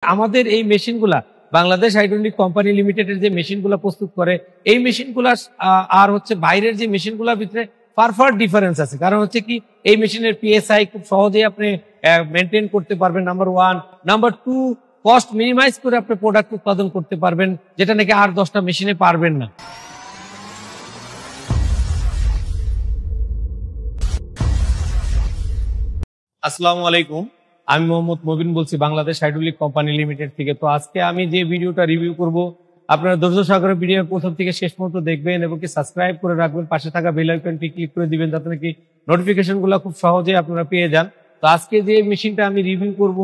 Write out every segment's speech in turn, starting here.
আমাদের এই মেশিনগুলা Bangladesh hydraulic company লিমিটেডের যে মেশিনগুলো প্রস্তুত করে এই মেশিনগুলা আর হচ্ছে বাইরের যে মেশিনগুলোর ভিতরে ফার ডিফারেন্স আছে। কারণ হচ্ছে কি এই মেশিনের পিএসআই খুব সহজেই আপনি মেনটেন করতে পারবেন, নাম্বার 1। নাম্বার 2, কস্ট মিনিমাইজ করে আপনি প্রোডাক্ট উৎপাদন করতে পারবেন, যেটা নাকি আর 10টা মেশিনে পারবেন না। আসসালামু আলাইকুম, আমি মোহাম্মদ মবিন বলছি বাংলাদেশ হাইড্রোলিক কোম্পানি লিমিটেড থেকে। তো আজকে আমি যে ভিডিওটা রিভিউ করব, আপনারা ধৈর্য সহকারে ভিডিও প্রথম থেকে শেষ পর্যন্ত দেখবেন এবং কি সাবস্ক্রাইব করে রাখবেন, পাশে থাকা বেল আইকনটি ক্লিক করে দিবেন যাতে নাকি নোটিফিকেশনগুলো খুব সহজে আপনারা পেয়ে যান। তো আজকে যে মেশিনটা আমি রিভিউ করব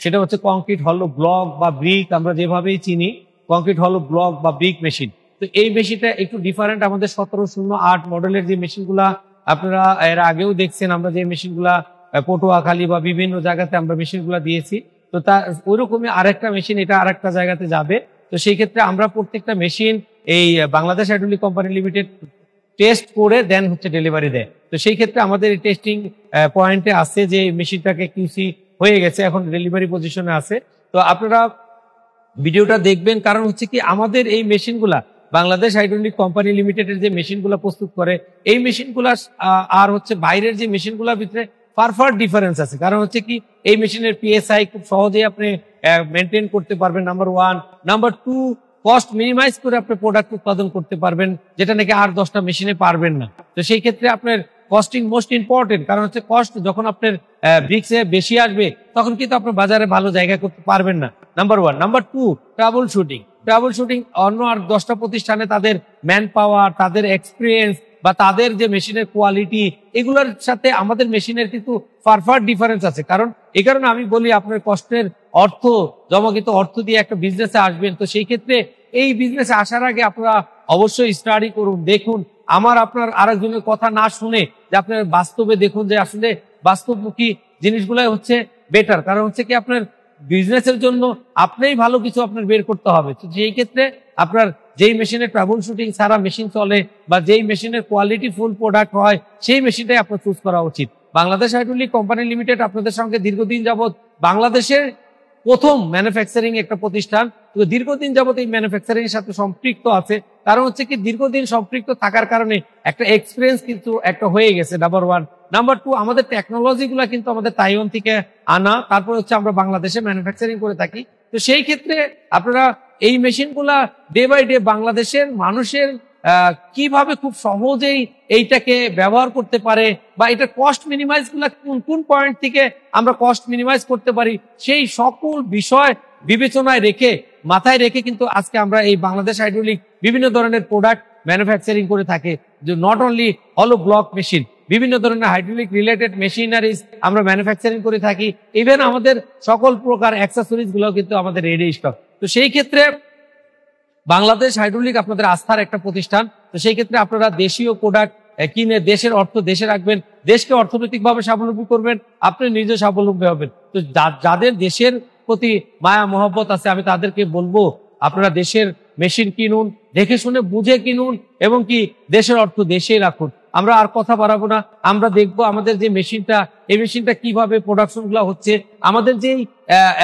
সেটা হচ্ছে কংক্রিট হলো ব্লক বা ব্রিক, আমরা যেভাবেই চিনি কংক্রিট হলো ব্লক বা ব্রিক মেশিন। তো এই মেশিনটা একটু ডিফারেন্ট। আমাদের 1708 মডেলের যে মেশিনগুলা আপনারা এর আগেও দেখছেন, আমরা যে মেশিনগুলা পটুয়াখালী বা বিভিন্ন জায়গাতে আমরা মেশিনগুলা দিয়েছি, তো তার ওইরকমই আরেকটা মেশিন এটা আরেকটা জায়গাতে যাবে। তো সেই ক্ষেত্রে আমরা প্রত্যেকটা মেশিন এই Bangladesh hydraulic company limited test করে দেন হচ্ছে ডেলিভারি দেয়। তো সেই ক্ষেত্রে আমাদের এই টেস্টিং পয়েন্টে আছে যে মেশিনটাকে কিউসি হয়ে গেছে, এখন ডেলিভারি পজিশনে আছে। তো আপনারা ভিডিওটা দেখবেন, কারণ হচ্ছে কি আমাদের এই মেশিনগুলা বাংলাদেশ হাইড্রোলিক কোম্পানি লিমিটেডের যে মেশিনগুলা প্রস্তুত করে এই মেশিনগুলা আর হচ্ছে বাইরের যে মেশিনগুলোর ভিতরে ফার ডিফারেন্স আছে। কারণ হচ্ছে কি এই মেশিনের পিএসআই খুব সহজেই আপনি মেনটেন করতে পারবেন, নাম্বার 1। নাম্বার 2, কস্ট মিনিমাইজ করে আপনি প্রোডাক্ট উৎপাদন করতে পারবেন, যেটা নাকি আর 10টা মেশিনে পারবেন না। তো সেই ক্ষেত্রে আপনার কস্টিং মোস্ট ইম্পর্টেন্ট। কারণ হচ্ছে কস্ট যখন আপনার ব্রিক্সে বেশি আসবে তখন কিন্তু আপনি বাজারে ভালো জায়গা করতে পারবেন না, নাম্বার 1। নাম্বার 2, ট্রাবল শুটিং অন্য আর 10টা প্রতিষ্ঠানে তাদের ম্যান পাওয়ার, তাদের এক্সপিরিয়েন্স বা তাদের যে মেশিনের কোয়ালিটি, এগুলোর সাথে আমাদের মেশিনের কিন্তু ফার ডিফারেন্স আছে। কারণ এই কারণে আমি বলি আপনার কষ্টের অর্থ, জমাকৃত অর্থ দিয়ে একটা বিজনেসে আসবেন, তো সেই ক্ষেত্রে এই বিজনেসে আসার আগে আপনারা অবশ্যই স্টাডি করুন, দেখুন, আপনার আরেকজনের কথা না শুনে যে আপনার বাস্তবে দেখুন যে আসলে বাস্তবমুখী জিনিসগুলাই হচ্ছে বেটার। কারণ হচ্ছে কি আপনার বিজনেসের জন্য আপনিই ভালো কিছু আপনার বের করতে হবে। তো সেই ক্ষেত্রে আপনার যেই মেশিনে ট্রাবল শুটিং ছাড়া মেশিন চলে বা যেই মেশিনের কোয়ালিটি ফুল প্রোডাক্ট হয় সেই মেশিনটাই আপনার চুজ করা উচিত। বাংলাদেশ হাইড্রোলিক কোম্পানি লিমিটেড আপনাদের সঙ্গে দীর্ঘদিন যাবত বাংলাদেশের প্রথম ম্যানুফ্যাকচারিং একটা প্রতিষ্ঠান, তো দীর্ঘদিন যাবত এই ম্যানুফ্যাকচারিং এর সাথে সম্পৃক্ত আছে। কারণ হচ্ছে কি দীর্ঘদিন সম্পৃক্ত থাকার কারণে একটা এক্সপিরিয়েন্স কিন্তু একটা হয়ে গেছে, নাম্বার 1। নাম্বার 2, আমাদের টেকনোলজি গুলা কিন্তু আমাদের তাইওয়ান থেকে আনা, তারপর হচ্ছে আমরা বাংলাদেশে ম্যানুফ্যাকচারিং করে থাকি। তো সেই ক্ষেত্রে আপনারা এই মেশিনগুলা ডে বাই ডে বাংলাদেশের মানুষের কিভাবে খুব সহজেই এইটাকে ব্যবহার করতে পারে বা এটা কস্ট মিনিমাইজ গুলা কোন পয়েন্ট থেকে আমরা কস্ট মিনিমাইজ করতে পারি, সেই সকল বিষয় বিবেচনায় রেখে মাথায় রেখে কিন্তু আজকে আমরা এই বাংলাদেশ হাইড্রোলিক বিভিন্ন ধরনের প্রোডাক্ট ম্যানুফ্যাকচারিং করে থাকে। যে নট অনলি হলো ব্লক মেশিন, বিভিন্ন ধরনের হাইড্রোলিক রিলেটেড মেশিনারিজ আমরা ম্যানুফ্যাকচারিং করে থাকি। ইভেন আমাদের সকল প্রকার অ্যাক্সেসরিজ গুলো কিন্তু আমাদের রেডি স্টক। তো সেই ক্ষেত্রে বাংলাদেশ হাইড্রোলিক আপনাদের আস্থার একটা প্রতিষ্ঠান। তো সেই ক্ষেত্রে আপনারা দেশীয় প্রোডাক্ট কিনে দেশের অর্থ দেশে রাখবেন, দেশকে অর্থনৈতিকভাবে স্বাবলম্বী করবেন, আপনি নিজে স্বাবলম্বী হবেন। তো যাদের দেশের প্রতি মায়া মহব্বত আছে আমি তাদেরকে বলবো আপনারা দেশের মেশিন কিনুন, দেখে শুনে বুঝে কিনুন এবং কি দেশের অর্থ দেশেই রাখুন। আমরা আর কথা বাড়াবো না, আমরা দেখবো আমাদের যে মেশিনটা, এই মেশিনটা কিভাবে প্রোডাকশন গুলা হচ্ছে। আমাদের যে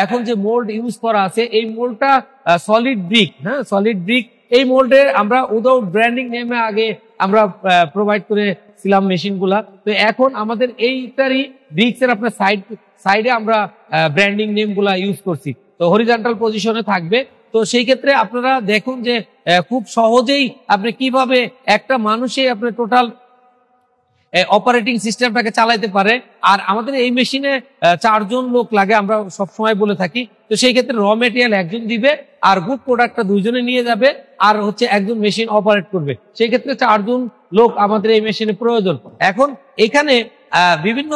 এখন যে মোল্ড ইউজ করা আছে এই মোল্ডটা সলিড ব্রিক, হ্যাঁ সলিড ব্রিক। এই মোল্ডে আমরা উইদাউট ব্র্যান্ডিং নেমে আগে আমরা প্রোভাইড করেছিলাম মেশিন গুলা। তো এখন আমাদের এইটারই ব্রিক্স এর আপনার সাইডে আমরা ব্র্যান্ডিং নেম গুলা ইউজ করছি, তো হরিজন্টাল পজিশনে থাকবে। তো সেই ক্ষেত্রে আপনারা দেখুন যে খুব সহজেই আপনি কিভাবে একটা মানুষই আপনি টোটাল অপারেটিং সিস্টেমটাকে চালাইতে পারে। আর আমাদের এই মেশিনে 4 জন লোক লাগে, আমরা সবসময় বলে থাকি। তো সেই ক্ষেত্রে র মেটেরিয়াল একজন দিবে আর গুড প্রোডাক্টটা 2 জনে নিয়ে যাবে আর হচ্ছে একজন মেশিন অপারেট করবে। সেই ক্ষেত্রে 4 জন লোক আমাদের এই মেশিনে প্রয়োজন। এখন এখানে বিভিন্ন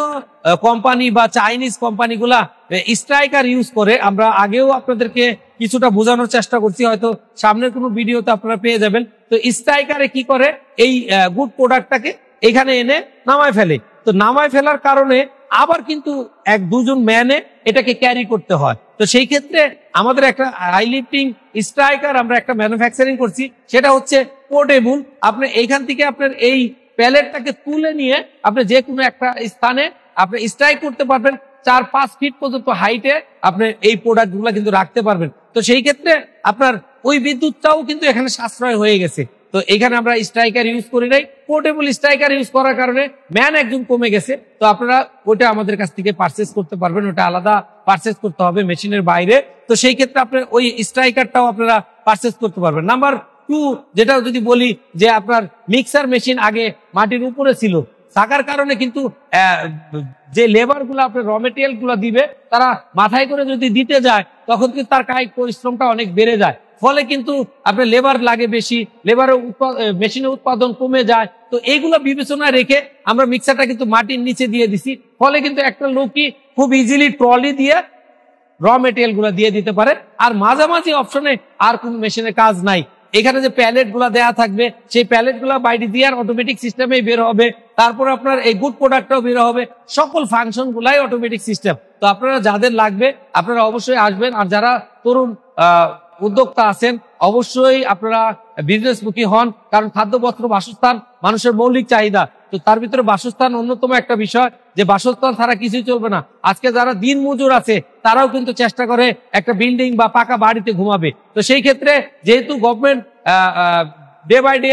কোম্পানি বা চাইনিজ কোম্পানিগুলা স্ট্রাইকার ইউজ করে, আমরা আগেও আপনাদেরকে কিছুটা বোঝানোর চেষ্টা করছি, হয়তো সামনের কোনো ভিডিওতে আপনারা পেয়ে যাবেন। তো স্ট্রাইকারে কি করে, এই গুড প্রোডাক্টটাকে এখানে এনে নামায় ফেলে। তো নামায় ফেলার কারণে আবার কিন্তু 1-2 জন ম্যানে এটাকে ক্যারি করতে হয়। তো সেই ক্ষেত্রে আমাদের একটা হাই লিফটিং স্ট্রাইকার আমরা একটা ম্যানুফ্যাকচারিং করছি, সেটা হচ্ছে পোর্টেবল। আপনি এইখান থেকে আপনার এই প্যালেটটাকে তুলে নিয়ে আপনি যে কোনো একটা স্থানে আপনি স্ট্রাইক করতে পারবেন, 4-5 ফিট পর্যন্ত হাইটে আপনি এই প্রোডাক্ট গুলা কিন্তু রাখতে পারবেন। তো সেই ক্ষেত্রে আপনার ওই বিদ্যুৎটাও কিন্তু এখানে সাশ্রয় হয়ে গেছে। তো এখানে আমরা স্ট্রাইকার ইউজ করি নাই, পোর্টেবল স্ট্রাইকার ইউজ করার কারণে ম্যান একদম কমে গেছে। তো আপনারা ওটা আমাদের কাছ থেকে পারচেস করতে পারবেন, ওটা আলাদা পারচেস করতে হবে মেশিনের বাইরে। তো সেই ক্ষেত্রে আপনার ওই স্ট্রাইকারটাও আপনারা পারচেস করতে পারবেন। নাম্বার 2 যেটা যদি বলি যে আপনার মিক্সার মেশিন আগে মাটির উপরে ছিল, থাকার কারণে কিন্তু যে লেবার গুলো আপনার র মেটেরিয়াল গুলো দিবে তারা মাথায় করে যদি দিতে যায় তখন কিন্তু তার কায়িক পরিশ্রমটা অনেক বেড়ে যায়, ফলে কিন্তু আপনার লেবার লাগে বেশি, লেবারের মেশিনের উৎপাদন কমে যায়। তো এইগুলো বিবেচনায় রেখে আমরা মিক্সারটা কিন্তু মাটির নিচে দিয়ে দিছি, ফলে কিন্তু একটা লোকই খুব ইজিলি ট্রলি দিয়ে র মেটেরিয়াল গুলা দিয়ে দিতে পারে। আর মাঝামাঝি অপশনে আর কোন মেশিনের কাজ নাই। এখানে যে প্যালেট গুলা দেয়া থাকবে সেই প্যালেট গুলা বাই ডিজিআর অটোমেটিক সিস্টেমে বের হবে, তারপর আপনার এই গুড প্রোডাক্টটাও বের হবে, সকল ফাংশন গুলাই অটোমেটিক সিস্টেম। তো আপনারা যাদের লাগবে আপনারা অবশ্যই আসবেন। আর যারা তরুণ উদ্যোক্তা আছেন অবশ্যই আপনারা বিজনেসমুখী হন, কারণ খাদ্য, বস্ত্র, বাসস্থান মানুষের মৌলিক চাহিদা। তো তার ভিতরে বাসস্থান অন্যতম একটা বিষয়, যে বাসস্থান ছাড়া কিছুই চলবে না। আজকে যারা দিন মজুর আছে তারাও কিন্তু চেষ্টা করে একটা বিল্ডিং বা পাকা বাড়িতে ঘুমাবে। তো সেই ক্ষেত্রে যেহেতু গভর্নমেন্ট ডে বাই ডে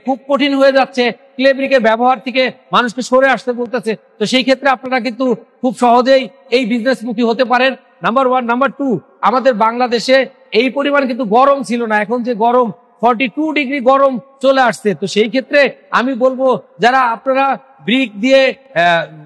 খুব কঠিন হয়ে যাচ্ছে, ক্লে ব্রিকের ব্যবহার থেকে মানুষকে সরে আসতে বলতেছে, তো সেই ক্ষেত্রে আপনারা কিন্তু খুব সহজেই এই বিজনেসমুখী হতে পারেন। নাম্বার 1। নাম্বার 2, আমাদের বাংলাদেশে এই পরিমাণ কিন্তু গরম ছিল না, এখন যে গরম 42 ডিগ্রি গরম চলে আসছে। তো সেই ক্ষেত্রে আমি বলবো যারা আপনারা ব্রিক দিয়ে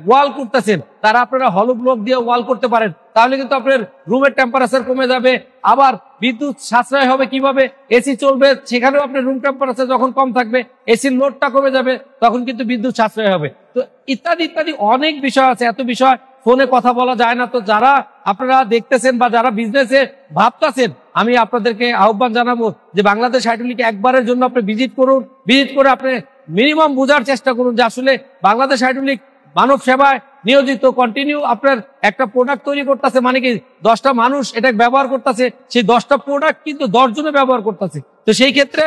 ওয়াল করতেছেন তারা আপনারা হলো ব্লক দিয়ে ওয়াল করতে পারেন, তাহলে কিন্তু আপনার রুমের টেম্পারেচার কমে যাবে। আবার বিদ্যুৎ সাশ্রয় হবে কিভাবে, এসি চলবে, সেখানেও আপনার রুম টেম্পারেচার যখন কম থাকবে এসির লোডটা কমে যাবে, তখন কিন্তু বিদ্যুৎ সাশ্রয় হবে। তো ইত্যাদি ইত্যাদি অনেক বিষয় আছে, এত বিষয় ফোনে কথা বলা যায় না। তো যারা আপনারা দেখতেছেন বা যারা বিজনেসে ভাবতেছেন, আমি আপনাদেরকে আহ্বান জানাবো যে বাংলাদেশ হাইড্রোলিক একবারের জন্য আপনি ভিজিট করুন। ভিজিট করে আপনি মিনিমাম বোঝার চেষ্টা করুন যে আসলে বাংলাদেশ হাইড্রোলিক মানব সেবায় নিয়োজিত, কন্টিনিউ আপনার একটা প্রোডাক্ট তৈরি করতেছে, মানে কি 10টা মানুষ এটা ব্যবহার করতেছে, সেই 10টা প্রোডাক্ট কিন্তু 10 জনে ব্যবহার করতেছে। তো সেই ক্ষেত্রে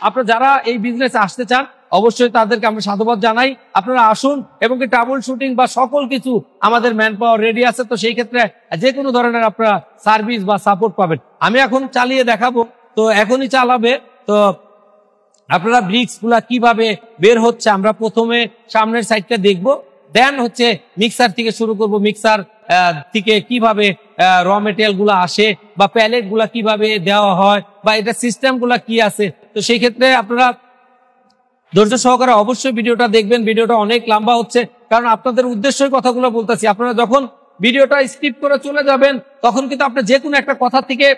আপনারা যারা এই বিজনেসে আসতে চান অবশ্যই তাদেরকে আমরা সাধুবাদ জানাই। আপনারা আসুন এবং কি ট্রাবল শুটিং বা সকল কিছু আমাদের ম্যান পাওয়ার রেডি আছে। তো সেই ক্ষেত্রে যে কোনো ধরনের আপনারা সার্ভিস বা সাপোর্ট পাবেন। আমি এখন চালিয়ে দেখাবো, তো এখনই চালাবে। তো আপনারা ব্রিক্স গুলা কিভাবে বের হচ্ছে আমরা প্রথমে সামনের সাইডটা দেখবো, দেন হচ্ছে মিক্সার থেকে শুরু করব। মিক্সার থেকে কিভাবে র মেটেরিয়াল গুলা আসে বা প্যালেট গুলা কিভাবে দেওয়া হয় বা এটা সিস্টেম গুলা কি আছে। তো সেই ক্ষেত্রে আপনারা ধৈর্য সহকারে অবশ্যই ভিডিওটা দেখবেন। ভিডিওটা অনেক লম্বা হচ্ছে, কারণ আপনাদের উদ্দেশ্যই কথাগুলো বলতেছি। আপনারা যখন ভিডিওটা স্কিপ করে চলে যাবেন তখন কিন্তু আপনি যে কোনো একটা কথা থেকে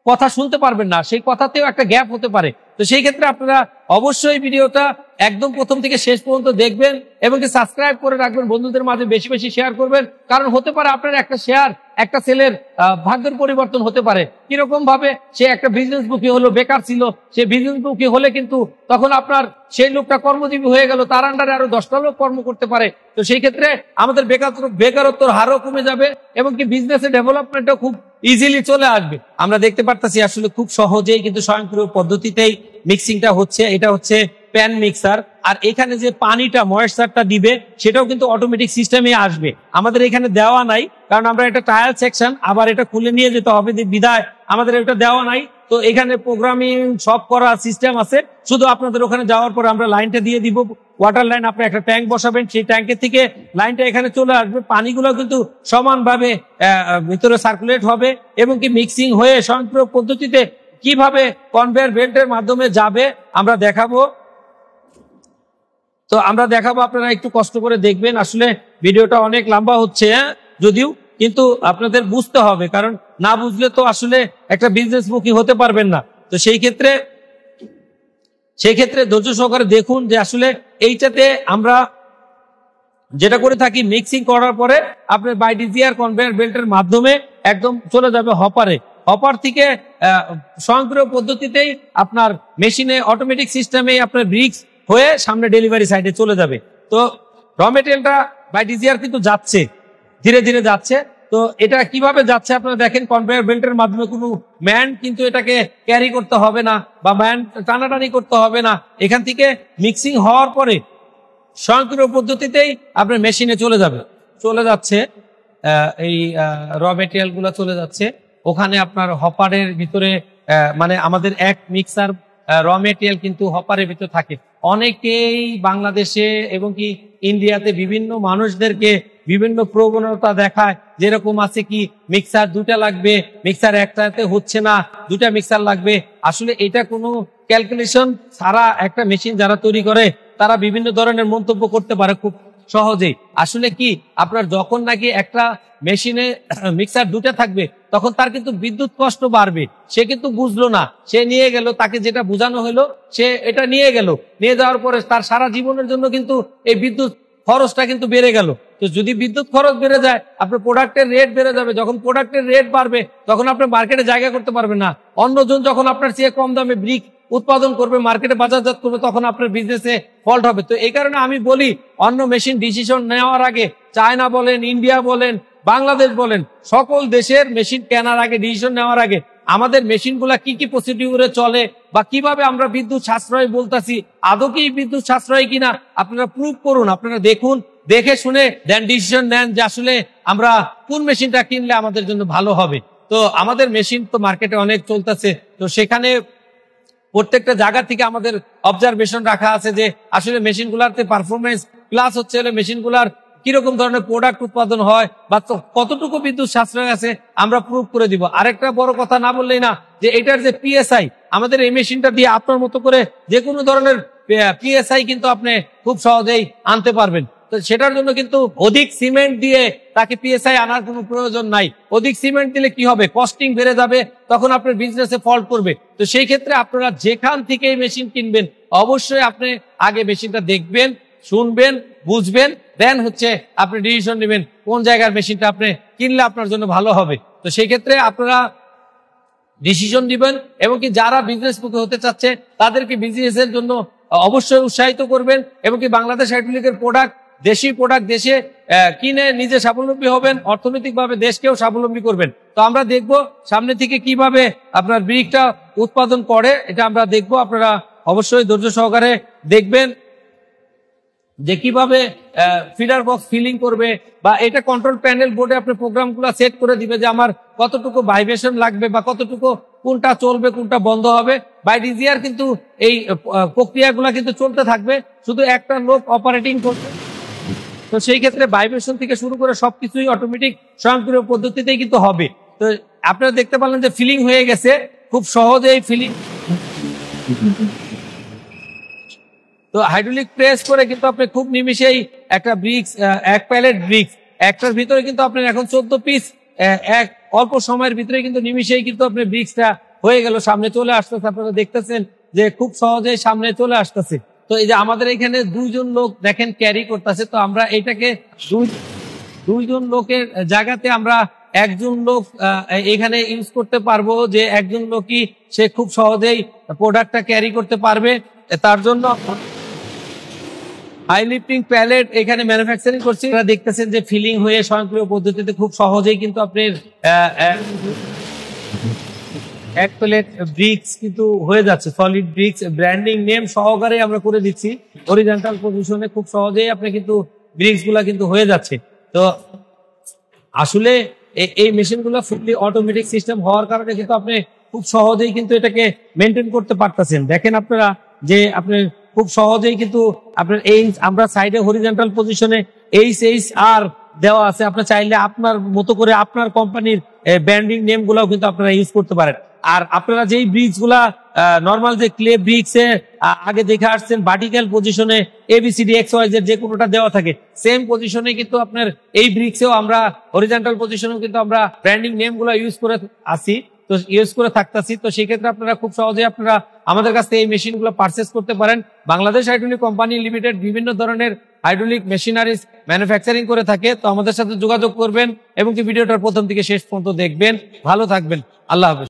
কথা শুনতে পারবেন না, সেই কথাতেও একটা গ্যাপ হতে পারে। তো সেই ক্ষেত্রে আপনারা অবশ্যই ভিডিওটা একদম প্রথম থেকে শেষ পর্যন্ত দেখবেন এবং সাবস্ক্রাইব করে রাখবেন, বন্ধুদের মাঝে বেশি বেশি শেয়ার করবেন। কারণ হতে পারে আপনার একটা শেয়ার একটা ছেলের ভাগ্যের পরিবর্তন হতে পারে। কিরকম ভাবে, সে একটা বিজনেস মুখী হলো, বেকার ছিল, সে বিজনেস মুখী হলে কিন্তু তখন আপনার সেই লোকটা কর্মজীবী হয়ে গেল, তার আন্ডারে আরো 10টা লোক কর্ম করতে পারে। তো সেই ক্ষেত্রে আমাদের বেকারত্বর হারও কমে যাবে এবং কি বিজনেসের ডেভেলপমেন্টও খুব ইজিলি চলে আসবে। আমরা দেখতে পারতেছি আসলে খুব সহজেই কিন্তু স্বয়ংক্রিয় পদ্ধতিতেই মিক্সিংটা হচ্ছে। এটা হচ্ছে প্যান মিক্সার, আর এখানে যে পানিটা ময়েশ্চারটা দিবে সেটাও কিন্তু অটোমেটিক সিস্টেমে আসবে, আমাদের এখানে দেওয়া নাই, কারণ আমরা এটা ট্রায়াল সেকশন, আবার এটা খুলে নিয়ে যেতে হবে বিধায় আমাদের এটা দেওয়া নাই। তো এখানে প্রোগ্রামিং সব করা সিস্টেম আছে, শুধু আপনাদের ওখানে যাওয়ার পর আমরা লাইনটা দিয়ে দিব, ওয়াটার লাইন। আপনি একটা ট্যাঙ্ক বসাবেন, সেই ট্যাঙ্কের থেকে লাইনটা এখানে চলে আসবে, পানিগুলো কিন্তু সমানভাবে ভিতরে সার্কুলেট হবে এবং কি মিক্সিং হয়ে স্বয়ংক্রিয় পদ্ধতিতে কিভাবে কনভেয়ার বেল্টের মাধ্যমে যাবে আমরা দেখাবো। তো আমরা দেখাবো, আপনারা একটু কষ্ট করে দেখবেন। আসলে ভিডিওটা অনেক লম্বা হচ্ছে যদিও, কিন্তু আপনাদের বুঝতে হবে, কারণ না বুঝলে তো আসলে একটা বিজনেস মুখী হতে পারবেন না। তো সেই ক্ষেত্রে ধৈর্য সহকারে দেখুন যে আসলে এইটাতে আমরা যেটা করে থাকি, মিক্সিং করার পরে আপনার বাই ডিজিআর কনভেয়ার বেল্টের মাধ্যমে একদম চলে যাবে হপারে, হপার থেকে স্বয়ংক্রিয় পদ্ধতিতেই আপনার মেশিনে অটোমেটিক সিস্টেমে আপনার ব্রিক্স হয়ে সামনে ডেলিভারি সাইডে চলে যাবে। তো র মেটেরিয়ালটা বাই ডিজিআর কিন্তু যাচ্ছে, ধীরে ধীরে যাচ্ছে। তো এটা কিভাবে যাচ্ছে আপনারা দেখেন, কনভেয়ার বেল্টের মাধ্যমে কোনো ম্যান কিন্তু এটাকে ক্যারি করতে হবে না বা ম্যান টানাটানি করতে হবে না, এখান থেকে মিক্সিং হওয়ার পরে স্বয়ংক্রিয় পদ্ধতিতেই আপনার মেশিনে চলে যাবে। চলে যাচ্ছে, এই র মেটেরিয়াল গুলা চলে যাচ্ছে ওখানে আপনার হপারের ভিতরে, মানে আমাদের এক মিক্সার র মেটেরিয়াল কিন্তু হপারের ভিতরে থাকে। অনেকেই বাংলাদেশে এবং কি ইন্ডিয়াতে বিভিন্ন মানুষদেরকে বিভিন্ন প্রবণতা দেখায়, যেরকম আছে কি মিক্সার দুটা লাগবে, মিক্সার একটাতে হচ্ছে না, দুটা মিক্সার লাগবে। আসলে এটা কোনো ক্যালকুলেশন ছাড়া একটা মেশিন যারা তৈরি করে তারা বিভিন্ন ধরনের মন্তব্য করতে পারে খুব সহজেই। আসলে কি আপনার যখন নাকি একটা মেশিনে মিক্সার দুটা থাকবে তখন তার কিন্তু বিদ্যুৎ কষ্ট বাড়বে, সে কিন্তু বুঝলো না, সে নিয়ে গেল, তাকে যেটা বোঝানো হলো সে এটা নিয়ে গেল, নিয়ে যাওয়ার পরে তার সারা জীবনের জন্য কিন্তু এই বিদ্যুৎ খরচটা কিন্তু বেড়ে গেল। তো যদি বিদ্যুৎ খরচ বেড়ে যায় আপনার প্রোডাক্টের রেট বেড়ে যাবে, যখন প্রোডাক্টের রেট বাড়বে তখন আপনার মার্কেটে জায়গা করতে পারবেন না। অন্যজন যখন আপনার চেয়ে কম দামে ব্রিক উৎপাদন করবে, মার্কেটে বাজারজাত করবে, তখন আপনার বিজনেসে ফল্ট হবে। তো এই কারণে আমি বলি অন্য মেশিন ডিসিশন নেওয়ার আগে, চায়না বলেন, ইন্ডিয়া বলেন, বাংলাদেশ বলেন, সকল দেশের মেশিন কেনার আগে, ডিসিশন নেওয়ার আগে আমাদের মেশিনগুলা কি কি প্রসিডিউরে চলে বা কিভাবে আমরা বিদ্যুৎ সাশ্রয় বলতাছি, আদৌ কি বিদ্যুৎ সাশ্রয় কিনা আপনারা প্রুভ করুন, আপনারা দেখুন, দেখে শুনে দেন ডিসিশন নেন যে আসলে আমরা কোন মেশিনটা কিনলে আমাদের জন্য ভালো হবে। তো আমাদের মেশিন তো মার্কেটে অনেক চলতেছে, তো সেখানে প্রত্যেকটা জায়গা থেকে আমাদের অবজারভেশন রাখা আছে যে আসলে মেশিনগুলাতে পারফরমেন্স প্লাস হচ্ছে মেশিনগুলার কিরকম ধরনের প্রোডাক্ট উৎপাদন হয় বা কতটুকু বিদ্যুৎ সাশ্রয় আছে আমরা প্রুভ করে দিব। আরেকটা বড় কথা না বললেই না, যে এটার যে পিএসআই, আমাদের এই মেশিনটা দিয়ে আপনার মতো করে যে কোনো ধরনের পিএসআই কিন্তু আপনি খুব সহজেই আনতে পারবেন। তো সেটার জন্য কিন্তু অধিক সিমেন্ট দিয়ে তাকে পিএসআই আনার কোনো প্রয়োজন নাই। অধিক সিমেন্ট দিলে কি হবে, কস্টিং বেড়ে যাবে, তখন আপনার বিজনেসে ফল্ট করবে। তো সেই ক্ষেত্রে আপনারা যেখান থেকে এই মেশিন কিনবেন অবশ্যই আপনি আগে মেশিনটা দেখবেন, শুনবেন, বুঝবেন, দেন হচ্ছে আপনি ডিসিশন নেবেন কোন জায়গার মেশিনটা আপনি কিনলে আপনার জন্য ভালো হবে। তো সেই ক্ষেত্রে আপনারা ডিসিশন দিবেন এবং কি যারা বিজনেস হতে চাচ্ছে তাদেরকে বিজনেসের জন্য অবশ্যই উৎসাহিত করবেন এবং কি বাংলাদেশ হাইড্রোলিকের প্রোডাক্ট, দেশি প্রোডাক্ট দেশে কিনে নিজে স্বাবলম্বী হবেন, অর্থনৈতিকভাবে দেশকেও স্বাবলম্বী করবেন। তো আমরা দেখব সামনে থেকে কিভাবে আপনার ব্রিকটা উৎপাদন করে, এটা আমরা দেখব। আপনারা অবশ্যই ধৈর্য সহকারে দেখবেন যে কিভাবে ফিডার বক্স ফিলিং করবে, বা এটা কন্ট্রোল প্যানেল বোর্ডে আপনি প্রোগ্রামগুলো সেট করে দিবে যে আমার কতটুকু ভাইব্রেশন লাগবে বা কতটুকু কোনটা চলবে কোনটা বন্ধ হবে। বাই ডিজিআর কিন্তু এই প্রক্রিয়াগুলো কিন্তু চলতে থাকবে, শুধু একটা লোক অপারেটিং করবে। তো সেই ক্ষেত্রে ভাইব্রেশন থেকে শুরু করে সবকিছুই অটোমেটিক স্বয়ংক্রিয় পদ্ধতিতেই কিন্তু হবে। তো আপনারা দেখতে পারলেন যে ফিলিং হয়ে গেছে, খুব সহজেই ফিলিং। তো হাইড্রোলিক প্রেস করে কিন্তু আপনি খুব নিমিশেই একটা ব্রিক্স, এক প্যালেট ব্রিক্স একটার ভিতরে কিন্তু আপনার এখন 14 পিস এক অল্প সময়ের ভিতরে কিন্তু নিমিশেই কিন্তু আপনার ব্রিক্সটা হয়ে গেল, সামনে চলে আসতেছে। আপনারা দেখতেছেন যে খুব সহজেই সামনে চলে আসতেছে। তো এই যে আমাদের এখানে দুইজন লোক দেখেন ক্যারি করতেছে, তো আমরা এটাকে দুইজন লোকের জায়গাতে আমরা একজন লোক এখানে ইউজ করতে পারবো, যে একজন লোকই সে খুব সহজেই প্রোডাক্টটা ক্যারি করতে পারবে। তার জন্য হাই লিফটিং প্যালেট এখানে ম্যানুফ্যাকচারিং করছি। আপনারা দেখতেছেন যে ফিলিং হয়ে স্বয়ংক্রিয় পদ্ধতিতে খুব সহজেই কিন্তু আপনার এক প্লেট ব্রিক্স কিন্তু হয়ে যাচ্ছে, সলিড ব্রিক্স ব্র্যান্ডিং নেম সহকারে আমরা করে দিচ্ছি হরিজন্টাল পজিশনে। খুব সহজেই আপনি কিন্তু ব্রিক্স গুলা কিন্তু হয়ে যাচ্ছে। তো আসলে এই মেশিন গুলা ফুললি অটোমেটিক সিস্টেম হওয়ার কারণে কিন্তু আপনি খুব সহজেই কিন্তু এটাকে মেনটেন করতে পারতেছেন। দেখেন আপনারা যে আপনি খুব সহজেই কিন্তু আপনার এই আমরা সাইডে হরিজন্টাল পজিশনে HHR দেওয়া আছে, আপনি চাইলে আপনার মতো করে আপনার কোম্পানির ব্র্যান্ডিং নেম গুলাও কিন্তু আপনারা ইউজ করতে পারেন। আর আপনারা যেই ব্রিক্স গুলা নর্মাল যে ক্লে ব্রিক্স আগে দেখে আসছেন ভার্টিক্যাল পজিশনে ABCD XYZ যে কোনোটা দেওয়া থাকে, সেম পজিশনে কিন্তু আপনার এই ব্রিক্সেও আমরা হরিজন্টাল পজিশনেও কিন্তু আমরা ব্র্যান্ডিং নেম গুলা ইউজ করে আসি, তো ইউজ করে থাকতেছি। তো সেক্ষেত্রে আপনারা খুব সহজে আপনারা আমাদের কাছ থেকে এই মেশিন গুলো পারচেস করতে পারেন। বাংলাদেশ হাইড্রোলিক কোম্পানি লিমিটেড বিভিন্ন ধরনের হাইড্রোলিক মেশিনারিজ ম্যানুফ্যাকচারিং করে থাকে। তো আমাদের সাথে যোগাযোগ করবেন এবং কি ভিডিওটার প্রথম থেকে শেষ পর্যন্ত দেখবেন। ভালো থাকবেন, আল্লাহ হাফেজ।